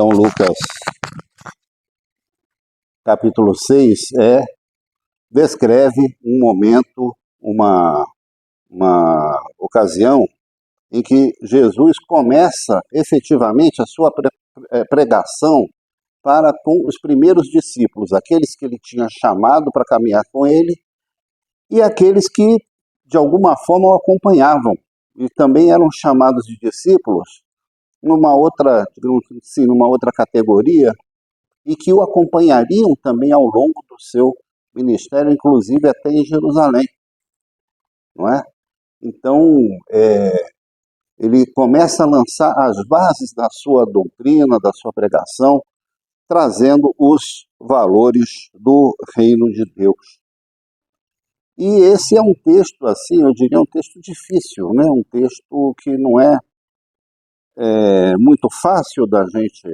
Então, Lucas, capítulo 6, descreve um momento, uma ocasião em que Jesus começa efetivamente a sua pregação para com os primeiros discípulos, aqueles que ele tinha chamado para caminhar com ele e aqueles que, de alguma forma, o acompanhavam e também eram chamados de discípulos numa outra, digamos assim, numa outra categoria e que o acompanhariam também ao longo do seu ministério, inclusive até em Jerusalém, não é? Então, ele começa a lançar as bases da sua doutrina, da sua pregação, trazendo os valores do reino de Deus. E esse é um texto, assim, eu diria um texto difícil, né? Um texto que não é muito fácil da gente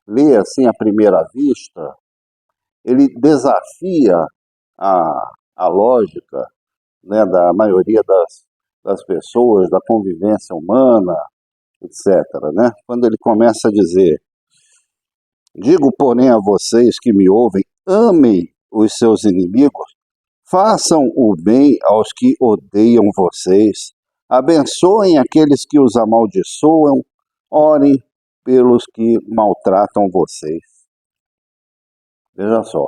ler assim à primeira vista. Ele desafia a lógica, né, da maioria das pessoas, da convivência humana, etc. Né? Quando ele começa a dizer: digo, porém, a vocês que me ouvem, amem os seus inimigos, façam o bem aos que odeiam vocês, abençoem aqueles que os amaldiçoam, orem pelos que maltratam vocês. Veja só.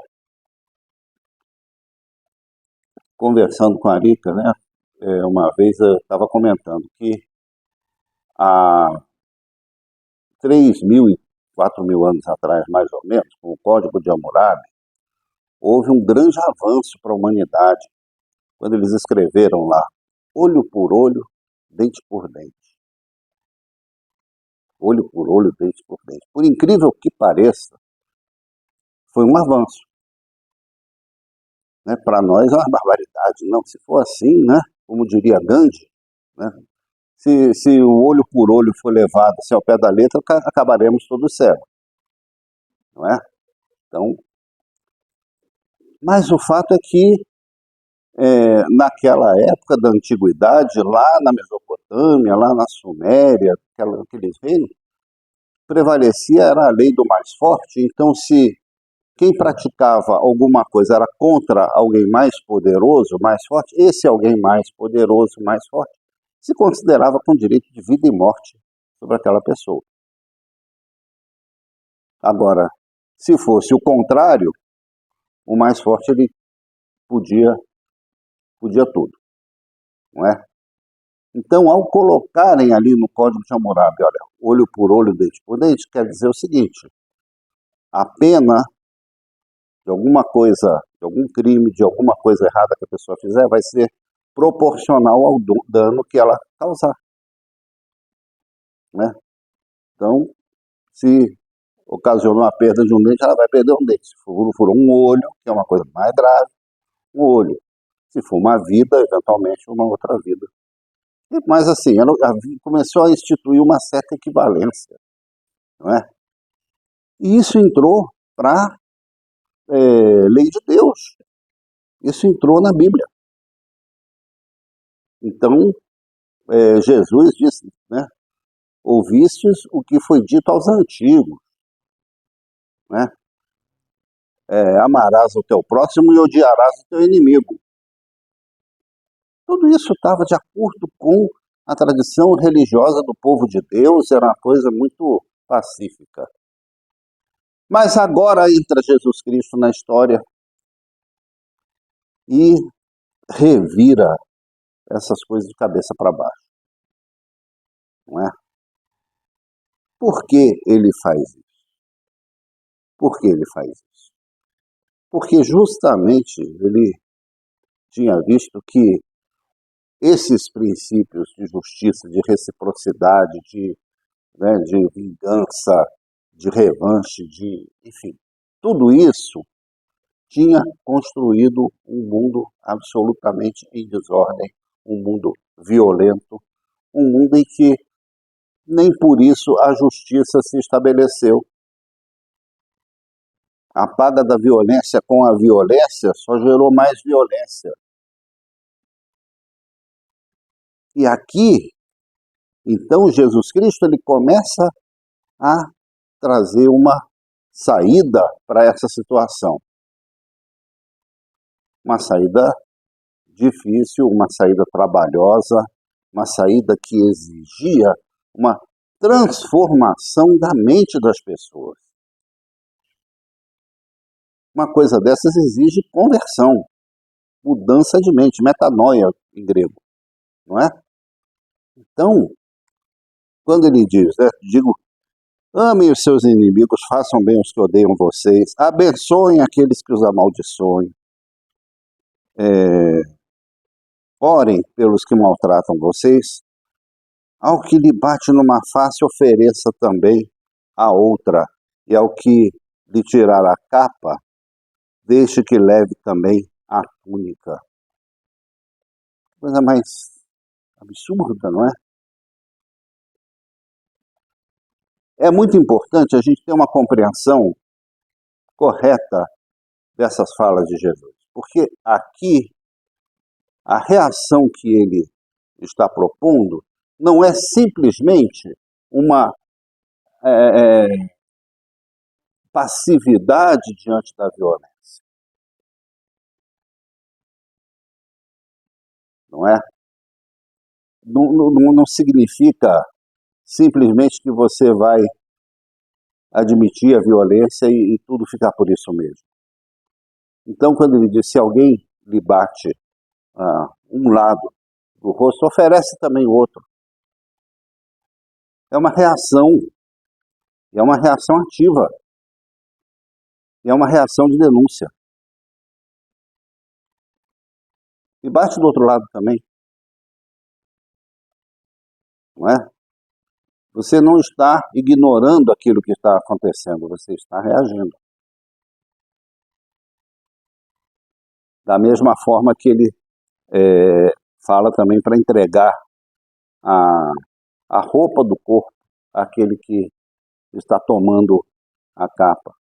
Conversando com a Arica, né? Uma vez eu estava comentando que há 3.000 e 4.000 anos atrás, mais ou menos, com o Código de Hammurabi, houve um grande avanço para a humanidade, quando eles escreveram lá, olho por olho, dente por dente. Olho por olho, dente por dente. Por incrível que pareça, foi um avanço. Né? Para nós é uma barbaridade. Não, se for assim, né? Como diria Gandhi, né? Se o olho por olho for levado assim, ao pé da letra, acabaremos todos cegos. Não é? Então, mas o fato é que naquela época da antiguidade, lá na Mesopotâmia, lá na Suméria, aqueles reinos, prevalecia era a lei do mais forte. Então, se quem praticava alguma coisa era contra alguém mais poderoso, mais forte, esse alguém mais poderoso, mais forte, se considerava com direito de vida e morte sobre aquela pessoa. Agora, se fosse o contrário, o mais forte ele podia tudo, não é? Então, ao colocarem ali no Código de Hammurabi, olha, olho por olho, dente por dente, quer dizer o seguinte: a pena de alguma coisa, de algum crime, de alguma coisa errada que a pessoa fizer, vai ser proporcional ao dano que ela causar, né? Então, se ocasionou a perda de um dente, ela vai perder um dente. Se for um olho, que é uma coisa mais grave, um olho. Se for uma vida, eventualmente uma outra vida. Mas assim, ela começou a instituir uma certa equivalência, não é? E isso entrou para a lei de Deus. Isso entrou na Bíblia. Então, Jesus disse, né? Ouvistes o que foi dito aos antigos, né? Amarás o teu próximo e odiarás o teu inimigo. Tudo isso estava de acordo com a tradição religiosa do povo de Deus, era uma coisa muito pacífica. Mas agora entra Jesus Cristo na história e revira essas coisas de cabeça para baixo, não é? Por que ele faz isso? Por que ele faz isso? Porque justamente ele tinha visto que esses princípios de justiça, de reciprocidade, de vingança, de revanche, enfim, tudo isso tinha construído um mundo absolutamente em desordem, um mundo violento, um mundo em que nem por isso a justiça se estabeleceu. A paga da violência com a violência só gerou mais violência. E aqui, então, Jesus Cristo ele começa a trazer uma saída para essa situação. Uma saída difícil, uma saída trabalhosa, uma saída que exigia uma transformação da mente das pessoas. Uma coisa dessas exige conversão, mudança de mente, metanoia em grego, não é? Então, quando ele diz, né, digo, amem os seus inimigos, façam bem os que odeiam vocês, abençoem aqueles que os amaldiçoem, orem pelos que maltratam vocês, ao que lhe bate numa face, ofereça também a outra, e ao que lhe tirar a capa, deixe que leve também a túnica. Coisa mais absurda, não é? É muito importante a gente ter uma compreensão correta dessas falas de Jesus, porque aqui a reação que ele está propondo não é simplesmente uma passividade diante da violência, não é? Não significa simplesmente que você vai admitir a violência e tudo ficar por isso mesmo. Então, quando ele diz, se alguém lhe bate um lado do rosto, oferece também o outro. É uma reação, é uma reação ativa, é uma reação de denúncia. E bate do outro lado também, não é? Você não está ignorando aquilo que está acontecendo, você está reagindo. Da mesma forma que ele fala também para entregar a roupa do corpo àquele que está tomando a capa.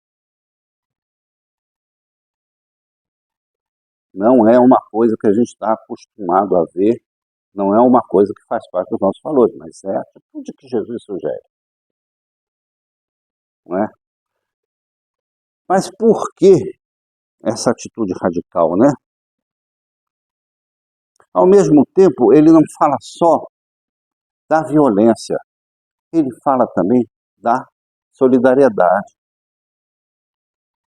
Não é uma coisa que a gente está acostumado a ver, não é uma coisa que faz parte dos nossos valores, mas é a atitude que Jesus sugere. Não é? Mas por que essa atitude radical, né? Ao mesmo tempo, ele não fala só da violência, ele fala também da solidariedade.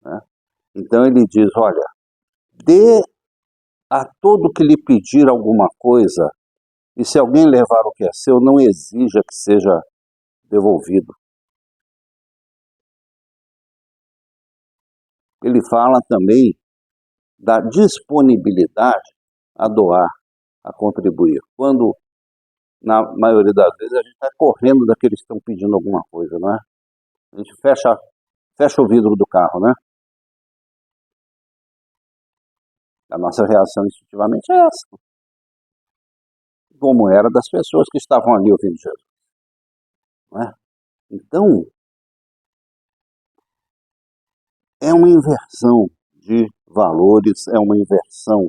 Né? Então ele diz, olha, dê a todo que lhe pedir alguma coisa, e se alguém levar o que é seu, não exija que seja devolvido. Ele fala também da disponibilidade a doar, a contribuir. Quando, na maioria das vezes, a gente está correndo daqueles que estão pedindo alguma coisa, não é? A gente fecha o vidro do carro, né? A nossa reação instintivamente é essa. Como era das pessoas que estavam ali ouvindo Jesus. Não é? Então, é uma inversão de valores, é uma inversão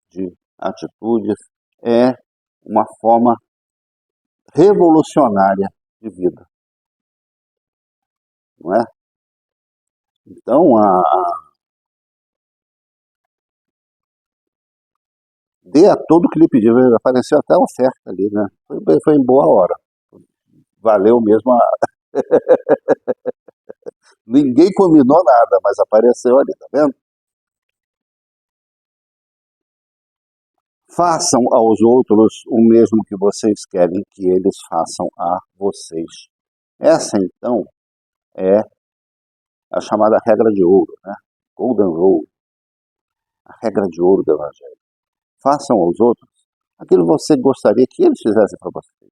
de atitudes, é uma forma revolucionária de vida. Não é? Então, dê a todo que lhe pediu. Apareceu até a oferta ali, né? Foi em boa hora. Valeu mesmo. Ninguém combinou nada, mas apareceu ali, tá vendo? Façam aos outros o mesmo que vocês querem que eles façam a vocês. Essa, então, é a chamada regra de ouro, né? Golden Rule. A regra de ouro do Evangelho. Façam aos outros aquilo que você gostaria que eles fizessem para vocês.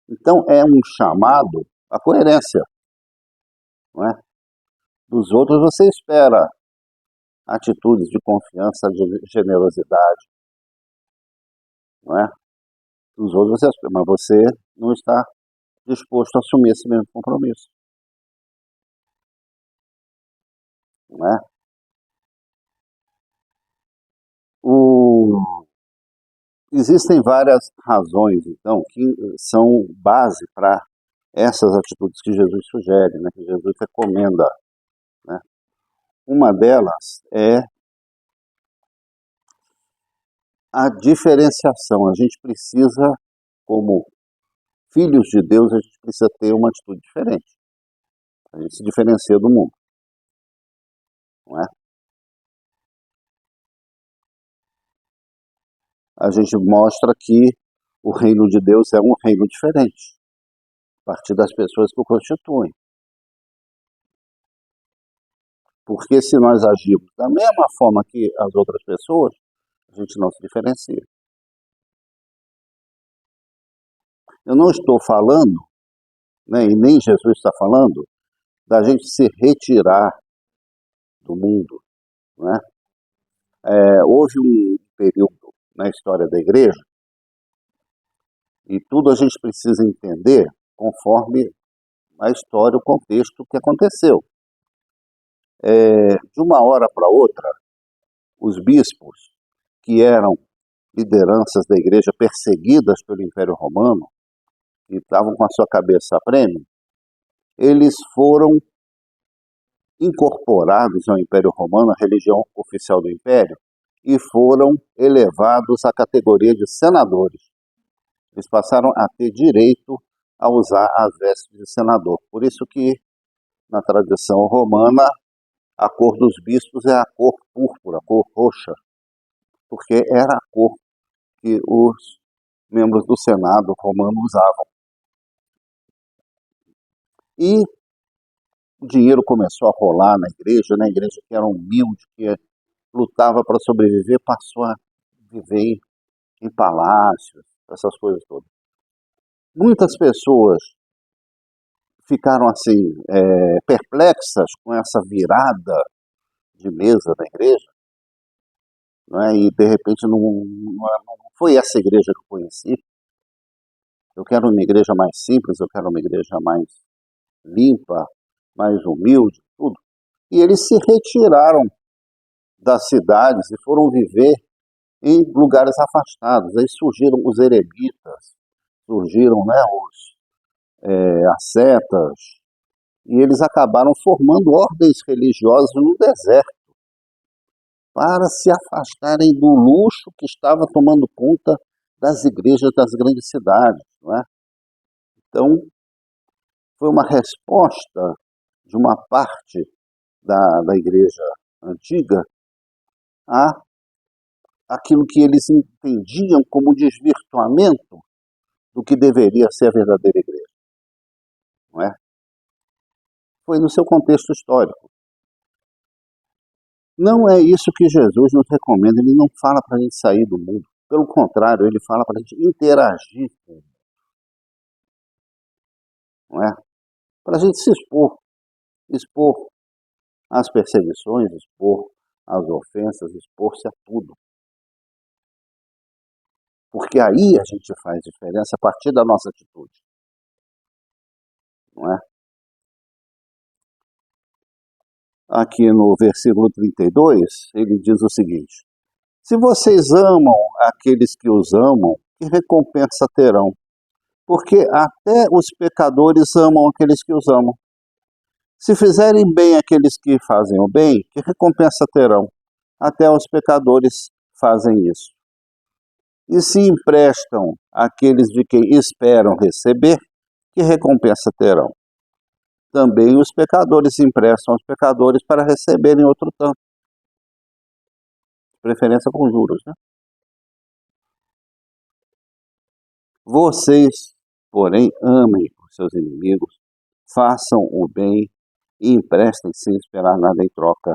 Então, é um chamado à coerência. Não é? Dos outros você espera atitudes de confiança, de generosidade. Não é? Dos outros você espera, mas você não está disposto a assumir esse mesmo compromisso. Não é? Existem várias razões, então, que são base para essas atitudes que Jesus sugere, né, que Jesus recomenda, né? Uma delas é a diferenciação. A gente precisa, como filhos de Deus, a gente precisa ter uma atitude diferente. A gente se diferencia do mundo, não é? A gente mostra que o reino de Deus é um reino diferente, a partir das pessoas que o constituem. Porque se nós agirmos da mesma forma que as outras pessoas, a gente não se diferencia. Eu não estou falando, né, e nem Jesus está falando, da gente se retirar do mundo, né? Houve um período na história da igreja, e tudo a gente precisa entender conforme a história, o contexto que aconteceu. De uma hora para outra, os bispos, que eram lideranças da igreja perseguidas pelo Império Romano, que estavam com a sua cabeça a prêmio, eles foram incorporados ao Império Romano, a religião oficial do Império, e foram elevados à categoria de senadores. Eles passaram a ter direito a usar as vestes de senador. Por isso que, na tradição romana, a cor dos bispos é a cor púrpura, a cor roxa, porque era a cor que os membros do Senado romano usavam. E o dinheiro começou a rolar na igreja, né? A igreja que era humilde, que lutava para sobreviver, passou a viver em palácios, essas coisas todas. Muitas pessoas ficaram assim, perplexas com essa virada de mesa da igreja, não é? E de repente não foi essa igreja que eu conheci. Eu quero uma igreja mais simples, eu quero uma igreja mais limpa, mais humilde, tudo. E eles se retiraram das cidades e foram viver em lugares afastados. Aí surgiram os eremitas, surgiram, né, ascetas, e eles acabaram formando ordens religiosas no deserto para se afastarem do luxo que estava tomando conta das igrejas das grandes cidades, não é? Então, foi uma resposta de uma parte da igreja antiga a aquilo que eles entendiam como desvirtuamento do que deveria ser a verdadeira igreja, não é? Foi no seu contexto histórico. Não é isso que Jesus nos recomenda, ele não fala para a gente sair do mundo. Pelo contrário, ele fala para a gente interagir com o mundo, não é? Para a gente se expor às perseguições, expor às ofensas, expor-se a tudo. Porque aí a gente faz diferença a partir da nossa atitude, não é? Aqui no versículo 32, ele diz o seguinte: se vocês amam aqueles que os amam, que recompensa terão? Porque até os pecadores amam aqueles que os amam. Se fizerem bem aqueles que fazem o bem, que recompensa terão? Até os pecadores fazem isso. E se emprestam àqueles de quem esperam receber, que recompensa terão? Também os pecadores emprestam aos pecadores para receberem outro tanto. Preferência com juros, né? Vocês, porém, amem os seus inimigos, façam o bem e emprestem sem esperar nada em troca.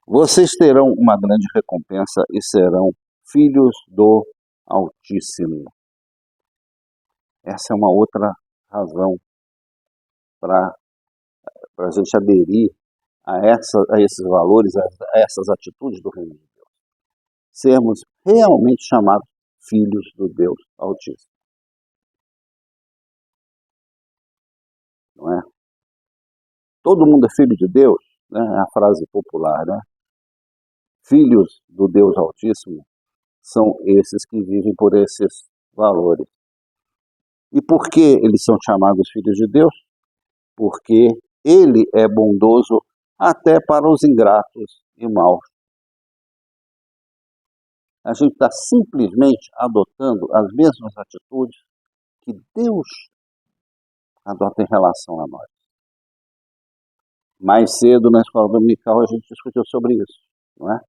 Vocês terão uma grande recompensa e serão filhos do Altíssimo. Essa é uma outra razão para a gente aderir a esses valores, a essas atitudes do reino de Deus. Sermos realmente chamados filhos do Deus Altíssimo. Não é? Todo mundo é filho de Deus, né? É a frase popular, né? Filhos do Deus Altíssimo são esses que vivem por esses valores. E por que eles são chamados filhos de Deus? Porque ele é bondoso até para os ingratos e maus. A gente está simplesmente adotando as mesmas atitudes que Deus adota em relação a nós. Mais cedo, na escola dominical, a gente discutiu sobre isso, não é?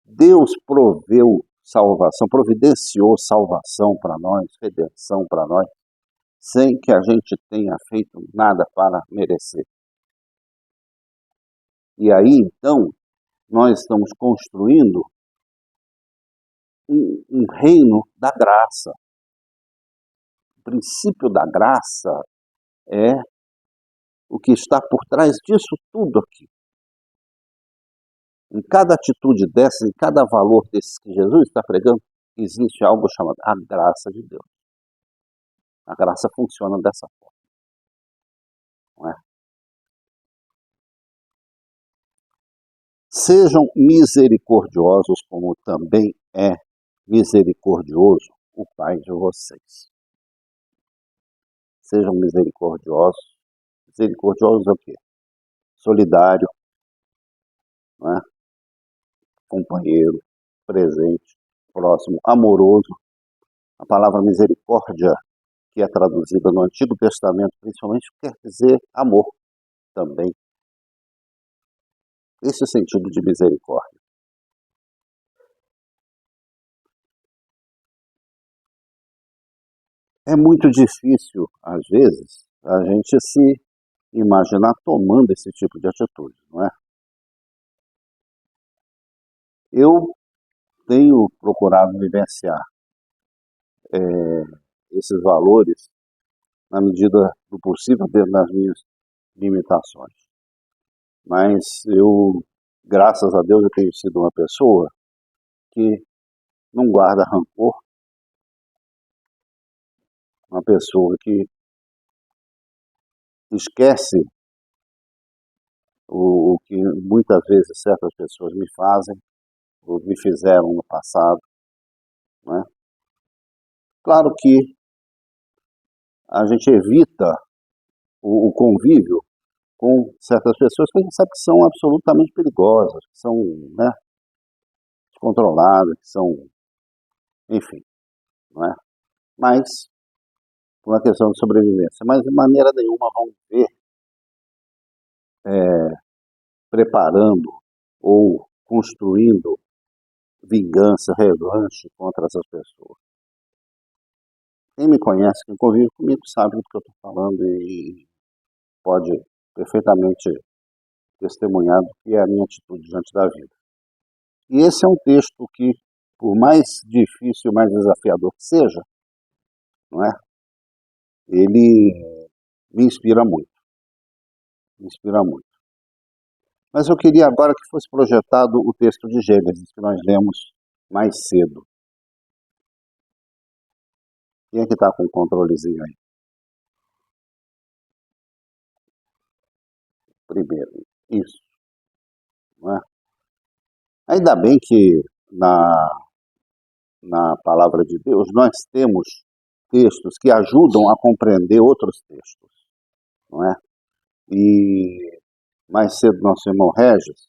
Deus proveu salvação, providenciou salvação para nós, redenção para nós, sem que a gente tenha feito nada para merecer. E aí, então, nós estamos construindo um reino da graça. O princípio da graça é o que está por trás disso tudo aqui. Em cada atitude dessa, em cada valor desses que Jesus está pregando, existe algo chamado a graça de Deus. A graça funciona dessa forma. Não é? Sejam misericordiosos como também é misericordioso o Pai de vocês. Sejam misericordiosos. Misericordiosos é o quê? Solidário, não é? Companheiro, presente, próximo, amoroso. A palavra misericórdia, que é traduzida no Antigo Testamento, principalmente, quer dizer amor também. Esse é o sentido de misericórdia. É muito difícil, às vezes, a gente se imaginar tomando esse tipo de atitude, não é? Eu tenho procurado vivenciar esses valores na medida do possível dentro das minhas limitações. Mas eu, graças a Deus, eu tenho sido uma pessoa que não guarda rancor, uma pessoa que esquece o que muitas vezes certas pessoas me fazem, ou me fizeram no passado, não é? Claro que a gente evita o convívio com certas pessoas que a gente sabe que são absolutamente perigosas, que são, né, descontroladas, que são, enfim, não é? Mas, por uma questão de sobrevivência. Mas de maneira nenhuma vão ver preparando ou construindo vingança, revanche contra essas pessoas. Quem me conhece, quem convive comigo, sabe do que eu estou falando e pode perfeitamente testemunhar do que é a minha atitude diante da vida. E esse é um texto que, por mais difícil, mais desafiador que seja, não é? Ele me inspira muito. Me inspira muito. Mas eu queria agora que fosse projetado o texto de Gênesis, que nós lemos mais cedo. Quem é que está com o controlezinho aí? Primeiro. Isso. Não é? Ainda bem que na palavra de Deus nós temos textos que ajudam a compreender outros textos. Não é? E mais cedo nosso irmão Regis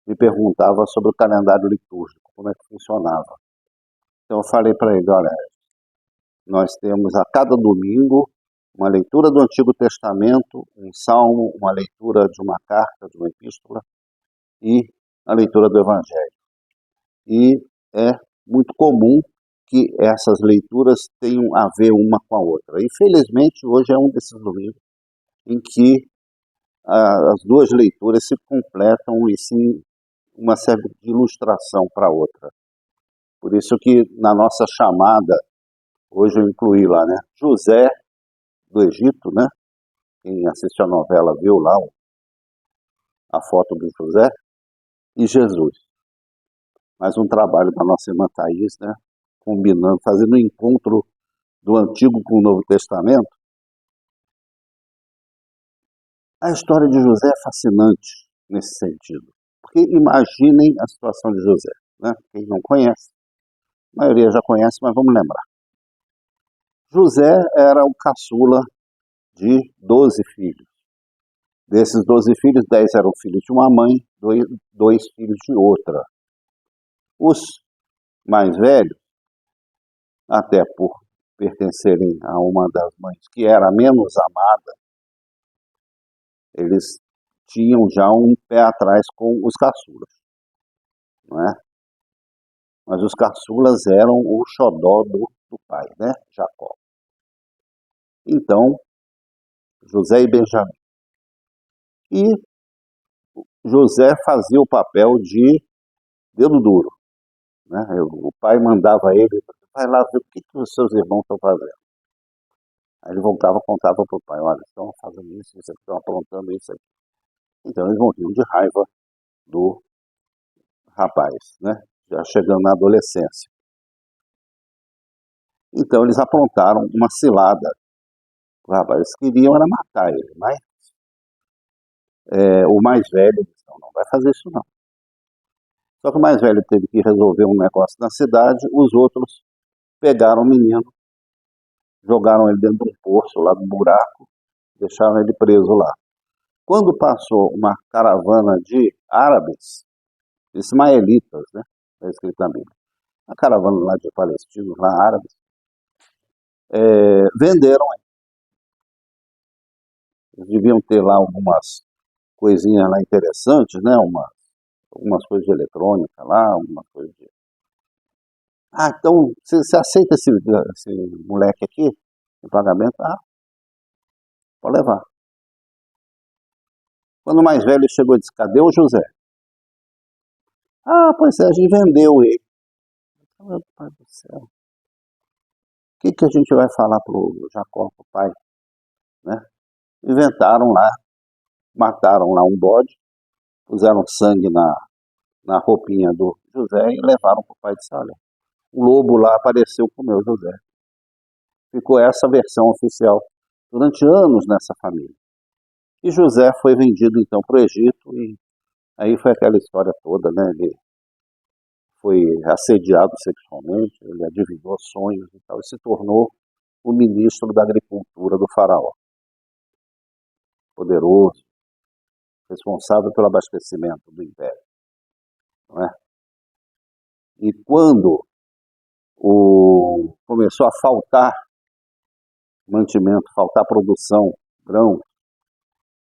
me perguntava sobre o calendário litúrgico, como é que funcionava. Então eu falei para ele, olha, nós temos a cada domingo uma leitura do Antigo Testamento, um salmo, uma leitura de uma carta, de uma epístola e a leitura do Evangelho. E é muito comum que essas leituras tenham a ver uma com a outra. E felizmente hoje é um desses domingos em que as duas leituras se completam e sim uma serve de ilustração para a outra. Por isso que na nossa chamada, hoje eu incluí lá, né? José do Egito, né? Quem assiste a novela viu lá a foto do José e Jesus. Mais um trabalho da nossa irmã Thaís, né? Combinando, fazendo um encontro do Antigo com o Novo Testamento. A história de José é fascinante nesse sentido. Porque imaginem a situação de José, né? Quem não conhece, a maioria já conhece, mas vamos lembrar. José era o caçula de 12 filhos. Desses 12 filhos, 10 eram filhos de uma mãe, dois filhos de outra. Os mais velhos, até por pertencerem a uma das mães que era menos amada, eles tinham já um pé atrás com os caçulas, não é? Mas os caçulas eram o xodó do pai, né? Jacó. Então, José e Benjamim. E José fazia o papel de dedo duro, né? O pai mandava ele, vai lá ver o que os seus irmãos estão fazendo. Aí ele voltava e contava para o pai, olha, estão fazendo isso, estão aprontando isso aqui. Então eles morriam de raiva do rapaz, né? Já chegando na adolescência. Então eles aprontaram uma cilada. Os rapazes queriam era matar ele, mas o mais velho disse, não vai fazer isso não. Só que o mais velho teve que resolver um negócio na cidade, os outros pegaram o menino, jogaram ele dentro de um poço, lá do buraco, deixaram ele preso lá. Quando passou uma caravana de árabes, ismaelitas, né? É escrito na Bíblia. A caravana lá de palestinos, lá árabes, venderam ele. Eles deviam ter lá algumas coisinhas lá interessantes, né? Algumas coisas de eletrônica lá, algumas coisas de... Ah, então, você aceita esse moleque aqui em pagamento? Ah, pode levar. Quando o mais velho chegou e disse, cadê o José? Ah, pois é, a gente vendeu ele. Meu pai do céu. O que a gente vai falar pro Jacó, pro pai? Né? Inventaram lá, mataram lá um bode, puseram sangue na roupinha do José e levaram pro pai de Salé. O lobo lá apareceu com o meu José. Ficou essa versão oficial durante anos nessa família. E José foi vendido então para o Egito e aí foi aquela história toda, né? Ele foi assediado sexualmente, ele adivinhou sonhos e tal, e se tornou o ministro da agricultura do faraó. Poderoso, responsável pelo abastecimento do império. Não é? E quando começou a faltar mantimento, faltar produção, grão,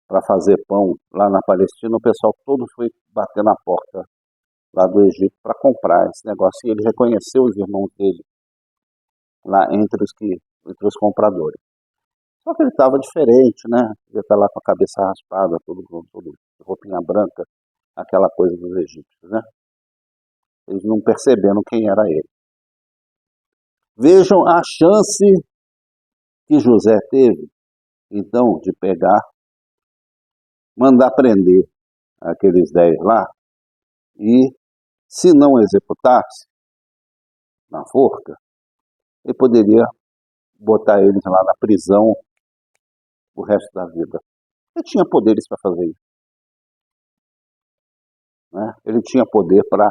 para fazer pão lá na Palestina, o pessoal todo foi bater na porta lá do Egito para comprar esse negócio. E ele reconheceu os irmãos dele lá entre os compradores. Só que ele estava diferente, né? Ele estava lá com a cabeça raspada, todo roupinha branca, aquela coisa dos egípcios, né? Eles não perceberam quem era ele. Vejam a chance que José teve, então, de pegar, mandar prender aqueles 10 lá, e se não executasse na forca, ele poderia botar eles lá na prisão o resto da vida. Ele tinha poderes para fazer isso. Né? Ele tinha poder para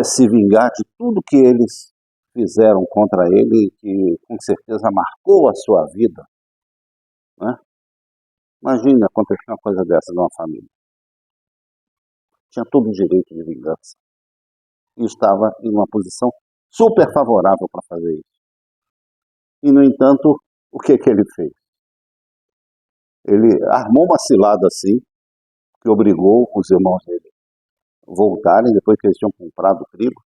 se vingar de tudo que eles fizeram contra ele, que com certeza marcou a sua vida. Né? Imagina acontecer uma coisa dessa numa família. Tinha todo o direito de vingança. E estava em uma posição super favorável para fazer isso. E, no entanto, o que ele fez? Ele armou uma cilada assim, que obrigou os irmãos dele a voltarem, depois que eles tinham comprado o trigo.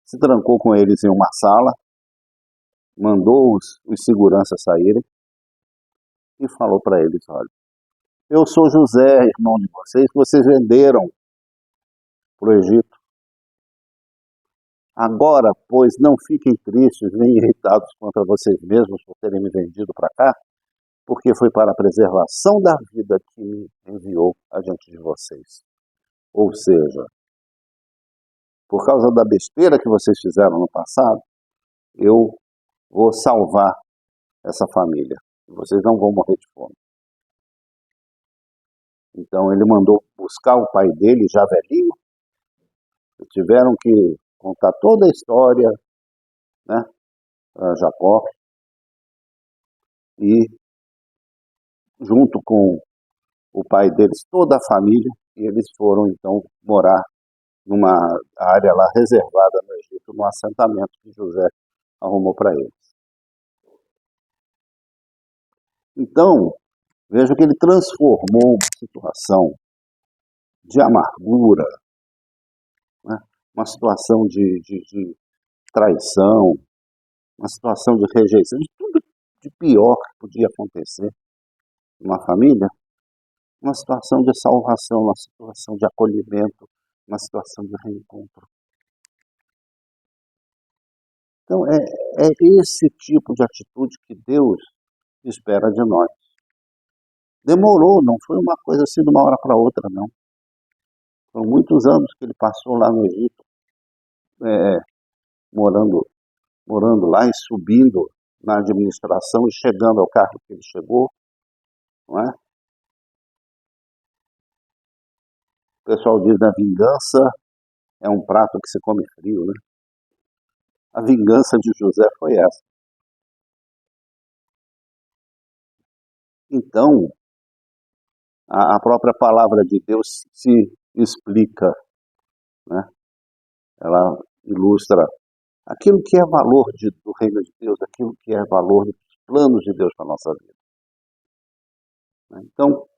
Se trancou com eles em uma sala, mandou os seguranças saírem e falou para eles, olha, eu sou José, irmão de vocês, que vocês venderam para o Egito. Agora, pois, não fiquem tristes nem irritados contra vocês mesmos por terem me vendido para cá, porque foi para a preservação da vida que me enviou adiante de vocês. Ou seja, por causa da besteira que vocês fizeram no passado, eu vou salvar essa família. Vocês não vão morrer de fome. Então ele mandou buscar o pai dele, já velhinho. Tiveram que contar toda a história né, para Jacó, e junto com o pai deles, toda a família, e eles foram então morar numa área lá reservada no Egito, num assentamento que José arrumou para eles. Então, veja que ele transformou uma situação de amargura, né, uma situação de traição, uma situação de rejeição, de tudo de pior que podia acontecer numa família, uma situação de salvação, uma situação de acolhimento, uma situação de reencontro. Então, é esse tipo de atitude que Deus espera de nós. Demorou, não foi uma coisa assim de uma hora para outra, não. Foram muitos anos que ele passou lá no Egito, morando lá e subindo na administração e chegando ao cargo que ele chegou, não é? O pessoal diz que a vingança é um prato que se come frio, né? A vingança de José foi essa. Então, a própria palavra de Deus se explica, né? Ela ilustra aquilo que é valor do reino de Deus, aquilo que é valor dos planos de Deus para a nossa vida. Então,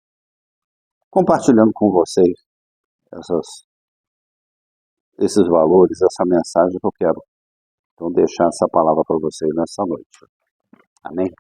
compartilhando com vocês esses valores, essa mensagem que eu quero então deixar essa palavra para vocês nessa noite. Amém?